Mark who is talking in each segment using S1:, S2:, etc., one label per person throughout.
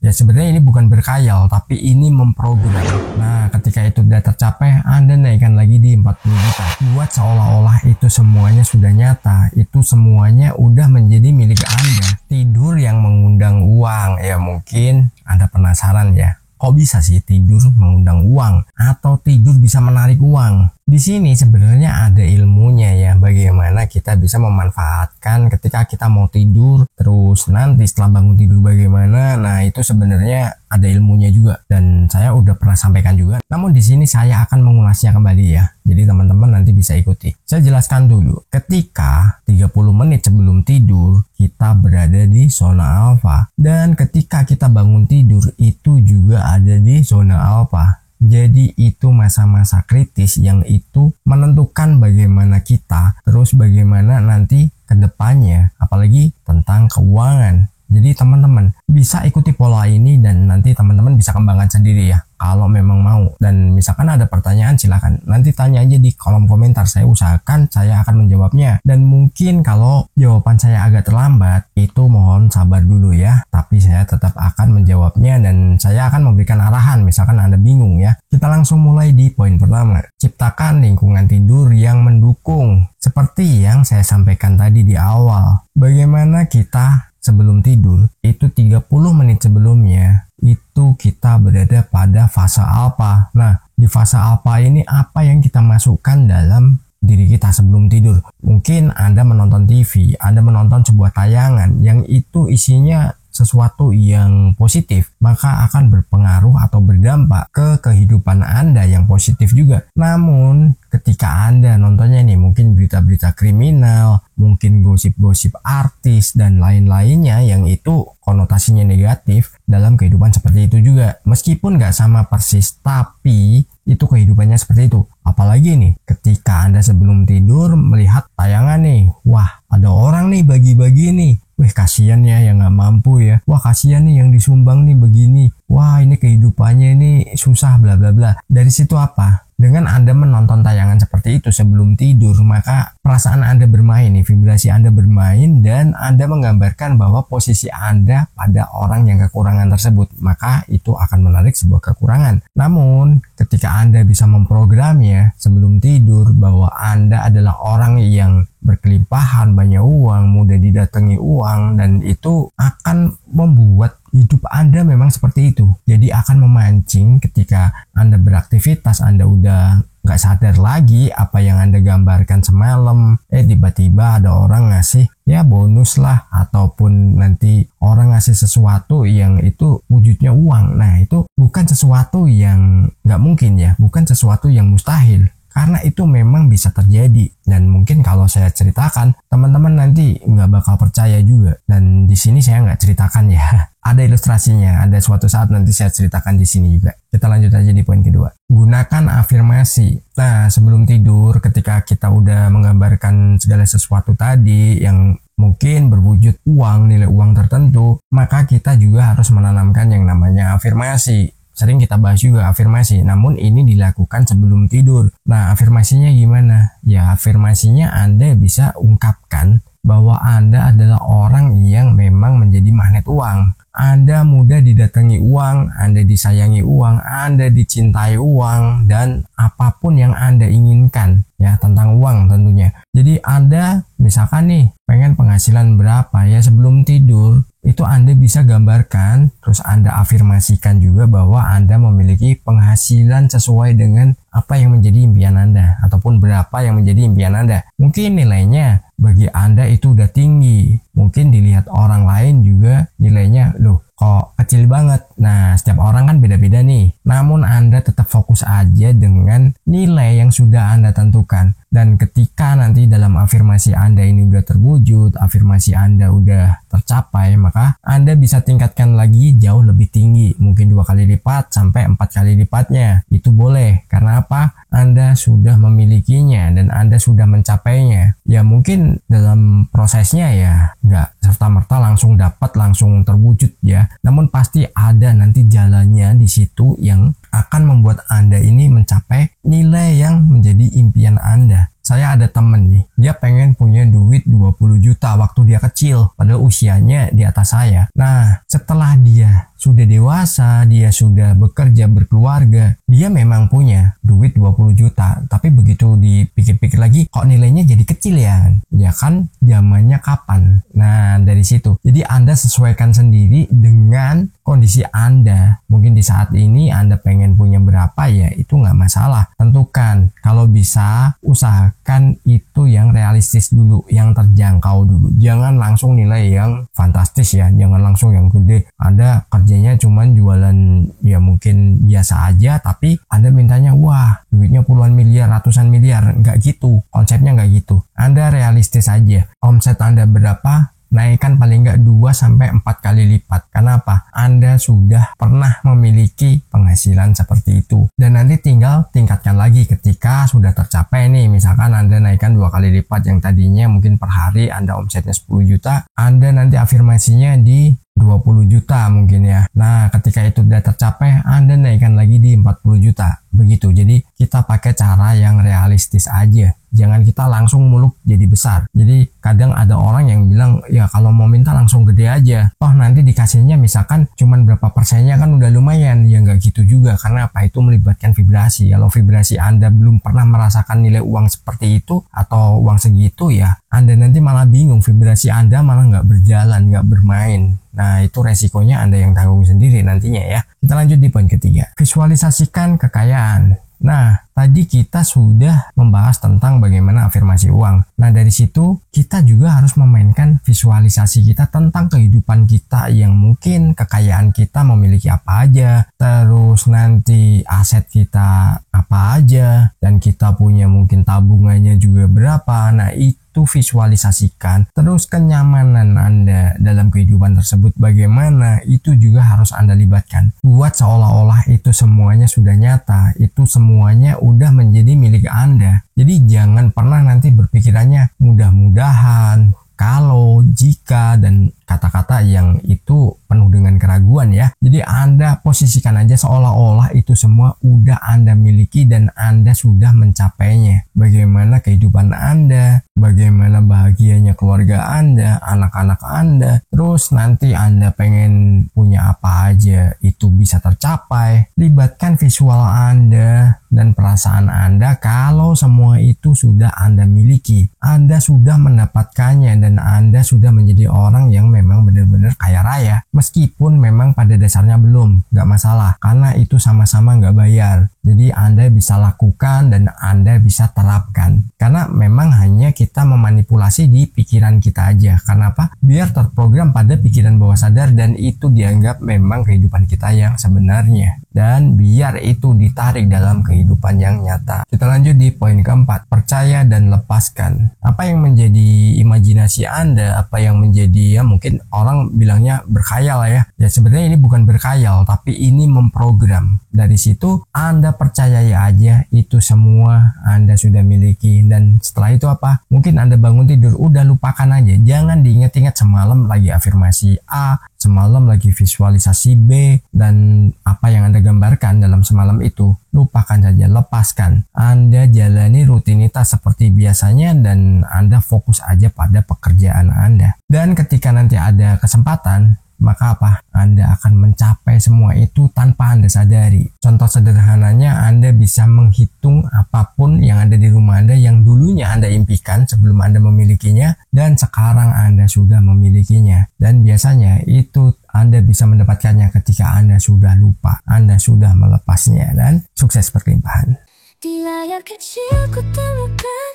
S1: Ya sebenarnya ini bukan berkhayal, tapi ini memprogram. Nah, ketika itu udah tercapai, Anda naikkan lagi di 40 juta. Buat seolah-olah itu semuanya sudah nyata, itu semuanya udah menjadi milik Anda. Tidur yang mengundang uang, ya mungkin Anda penasaran ya. Kok bisa sih tidur mengundang uang atau tidur bisa menarik uang? Di sini sebenarnya ada ilmunya ya, bagaimana kita bisa memanfaatkan ketika kita mau tidur, terus nanti setelah bangun tidur bagaimana. Nah, itu sebenarnya ada ilmunya juga dan saya udah pernah sampaikan juga. Namun di sini saya akan mengulasnya kembali ya. Jadi teman-teman nanti bisa ikuti. Saya jelaskan dulu. Ketika 30 menit sebelum tidur kita berada di zona alfa, dan ketika kita bangun tidur itu juga ada di zona alfa. Jadi itu masa-masa kritis yang itu menentukan bagaimana kita, terus bagaimana nanti ke depannya, apalagi tentang keuangan. Jadi teman-teman bisa ikuti pola ini dan nanti teman-teman bisa kembangkan sendiri ya kalau memang mau. Dan misalkan ada pertanyaan silahkan nanti tanya aja di kolom komentar, saya usahakan saya akan menjawabnya. Dan mungkin kalau jawaban saya agak terlambat itu mohon sabar dulu ya, tapi saya tetap akan menjawabnya dan saya akan memberikan arahan misalkan Anda bingung ya. Kita langsung mulai di poin pertama, ciptakan lingkungan tidur yang mendukung. Seperti yang saya sampaikan tadi di awal, bagaimana kita sebelum tidur itu 30 menit sebelumnya itu kita berada pada fase alfa. Nah, di fase alfa ini apa yang kita masukkan dalam diri kita sebelum tidur? Mungkin Anda menonton TV, Anda menonton sebuah tayangan yang itu isinya sesuatu yang positif, maka akan berpengaruh atau berdampak ke kehidupan Anda yang positif juga. Namun ketika Anda nontonnya nih mungkin berita-berita kriminal, mungkin gosip-gosip artis dan lain-lainnya yang itu konotasinya negatif dalam kehidupan seperti itu juga. Meskipun nggak sama persis, tapi itu kehidupannya seperti itu. Apalagi nih ketika Anda sebelum tidur melihat tayangan nih, wah ada orang nih bagi-bagi nih, wih kasihan ya yang nggak mampu ya, wah kasihan nih yang disumbang nih begini, wah ini kehidupannya ini susah bla bla bla. Dari situ apa? Dengan Anda menonton tayangan seperti itu sebelum tidur, maka perasaan Anda bermain nih, vibrasi Anda bermain dan Anda menggambarkan bahwa posisi Anda pada orang yang kekurangan tersebut, maka itu akan menarik sebuah kekurangan. Namun ketika Anda bisa memprogramnya sebelum tidur bahwa Anda adalah orang yang berkelimpahan, banyak uang, mudah didatangi uang, dan itu akan membuat hidup Anda memang seperti itu. Jadi akan memancing ketika Anda beraktivitas, Anda udah nggak sadar lagi apa yang Anda gambarkan semalam. Tiba-tiba ada orang ngasih ya bonus lah, ataupun nanti orang ngasih sesuatu yang itu wujudnya uang. Nah itu bukan sesuatu yang nggak mungkin ya, bukan sesuatu yang mustahil. Karena itu memang bisa terjadi, dan mungkin kalau saya ceritakan teman-teman nanti nggak bakal percaya juga. Dan di sini saya nggak ceritakan ya, ada ilustrasinya, ada suatu saat nanti saya ceritakan di sini juga. Kita lanjut aja di poin kedua, gunakan afirmasi. Nah sebelum tidur ketika kita udah menggambarkan segala sesuatu tadi yang mungkin berwujud uang, nilai uang tertentu, maka kita juga harus menanamkan yang namanya afirmasi. Sering kita bahas juga afirmasi, namun ini dilakukan sebelum tidur. Nah, afirmasinya gimana? Ya, afirmasinya Anda bisa ungkapkan bahwa Anda adalah orang yang memang menjadi magnet uang. Anda mudah didatangi uang, Anda disayangi uang, Anda dicintai uang, dan apapun yang Anda inginkan ya tentang uang tentunya. Jadi Anda misalkan nih pengen penghasilan berapa ya sebelum tidur, itu Anda bisa gambarkan, terus Anda afirmasikan juga bahwa Anda memiliki penghasilan sesuai dengan apa yang menjadi impian Anda, ataupun berapa yang menjadi impian Anda. Mungkin nilainya bagi Anda itu udah tinggi, mungkin dilihat orang lain juga nilainya loh kok kecil banget. Nah setiap orang kan beda-beda nih, namun Anda tetap fokus aja dengan nilai yang sudah Anda tentukan. Dan ketika nanti dalam afirmasi Anda ini udah terwujud, afirmasi Anda udah tercapai, maka Anda bisa tingkatkan lagi jauh lebih tinggi, mungkin 2 kali lipat sampai 4 kali lipatnya. Itu boleh, karena apa? Anda sudah memilikinya dan Anda sudah mencapainya. Ya mungkin dalam prosesnya ya nggak serta-merta langsung dapat, langsung terwujud ya. Namun pasti ada nanti jalannya di situ yang akan membuat Anda ini mencapai nilai yang menjadi impian Anda. saya ada temen nih, dia pengen punya duit 20 juta waktu dia kecil, padahal usianya di atas saya. Nah, setelah dia sudah dewasa, dia sudah bekerja, berkeluarga, dia memang punya duit 20 juta. Tapi begitu dipikir-pikir lagi, kok nilainya jadi kecil ya? Ya kan, zamannya kapan? Nah, dari situ. Jadi Anda sesuaikan sendiri dengan kondisi Anda. Mungkin di saat ini Anda pengen punya berapa ya, itu nggak masalah. Tentukan, kalau bisa usahakan itu yang realistis dulu, yang terjangkau dulu. Jangan langsung nilai yang fantastis ya, jangan langsung yang gede. Anda kerjanya cuman jualan ya mungkin biasa aja, tapi Anda mintanya wah duitnya puluhan miliar, ratusan miliar. Nggak gitu, konsepnya nggak gitu. Anda realistis aja. Omset Anda berapa? Naikkan paling nggak 2-4 kali lipat. Kenapa? Anda sudah pernah memiliki penghasilan seperti itu. Dan nanti tinggal tingkatkan lagi ketika sudah tercapai nih. Misalkan Anda naikkan 2 kali lipat, yang tadinya mungkin per hari Anda omsetnya 10 juta. Anda nanti afirmasinya di 20 juta mungkin ya. Nah, ketika itu sudah tercapai, Anda naikkan lagi di 40 juta. Begitu. Jadi kita pakai cara yang realistis aja. Jangan kita langsung muluk jadi besar. Jadi kadang ada orang yang bilang, ya kalau mau minta langsung gede aja. Toh nanti dikasihnya misalkan cuman berapa persennya kan udah lumayan. Ya nggak gitu juga. Karena apa? Itu melibatkan vibrasi. Kalau vibrasi Anda belum pernah merasakan nilai uang seperti itu atau uang segitu, ya Anda nanti malah bingung. Vibrasi Anda malah nggak berjalan, nggak bermain. Nah, itu resikonya Anda yang tanggung sendiri nantinya ya. Kita lanjut di poin ketiga. Visualisasikan kekayaan. Nah, tadi kita sudah membahas tentang bagaimana afirmasi uang. Nah, dari situ kita juga harus memainkan visualisasi kita tentang kehidupan kita yang mungkin kekayaan kita memiliki apa aja, terus nanti aset kita apa aja, dan kita punya mungkin tabungannya juga berapa. Nah, itu visualisasikan. Terus kenyamanan Anda dalam kehidupan tersebut bagaimana, itu juga harus Anda libatkan. Buat seolah-olah itu semuanya sudah nyata, itu semuanya udah menjadi milik Anda. Jadi jangan pernah nanti berpikirannya mudah-mudahan, kalau, jika, dan kata-kata yang itu penuh dengan keraguan ya. Jadi Anda posisikan aja seolah-olah itu semua udah Anda miliki dan Anda sudah mencapainya. Bagaimana kehidupan Anda, bagaimana bahagianya keluarga Anda, anak-anak Anda, terus nanti Anda pengen punya apa aja itu bisa tercapai. Libatkan visual Anda dan perasaan Anda kalau semua itu sudah Anda miliki. Anda sudah mendapatkannya dan Anda sudah menjadi orang yang memang benar-benar kaya raya. Meskipun memang pada dasarnya belum, nggak masalah. Karena itu sama-sama nggak bayar. Jadi Anda bisa lakukan dan Anda bisa terapkan. Karena memang hanya kita memanipulasi di pikiran kita aja. Karena apa? Biar terprogram pada pikiran bawah sadar dan itu dianggap memang kehidupan kita yang sebenarnya. Dan biar itu ditarik dalam kehidupan yang nyata. Kita lanjut di poin keempat. Percaya dan lepaskan. Apa yang menjadi imajinasi Anda, apa yang menjadi ya mungkin orang bilangnya berkhayal ya. Ya sebenarnya ini bukan berkhayal, tapi ini memprogram. Dari situ Anda percayai aja itu semua Anda sudah miliki. Dan setelah itu apa? Mungkin Anda bangun tidur, udah lupakan aja. Jangan diingat-ingat semalam lagi afirmasi A, semalam lagi visualisasi B, dan apa yang Anda gambarkan dalam semalam itu. Lupakan saja, lepaskan. Anda jalani rutinitas seperti biasanya dan Anda fokus aja pada pekerjaan Anda. Dan ketika nanti ada kesempatan, maka apa? Anda akan mencapai semua itu tanpa Anda sadari. Contoh sederhananya, Anda bisa menghitung apapun yang ada di rumah Anda yang dulunya Anda impikan sebelum Anda memilikinya, dan sekarang Anda sudah memilikinya. Dan biasanya itu Anda bisa mendapatkannya ketika Anda sudah lupa, Anda sudah melepasnya, dan sukses berlimpahan.
S2: Di layar kecil ku temukan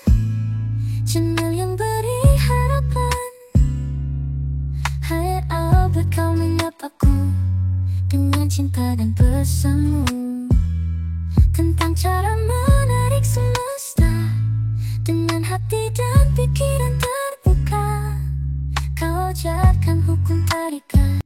S2: channel yang beri harapan. Hai Albert, kau menyapaku dengan cinta dan pesanmu tentang cara menarik semua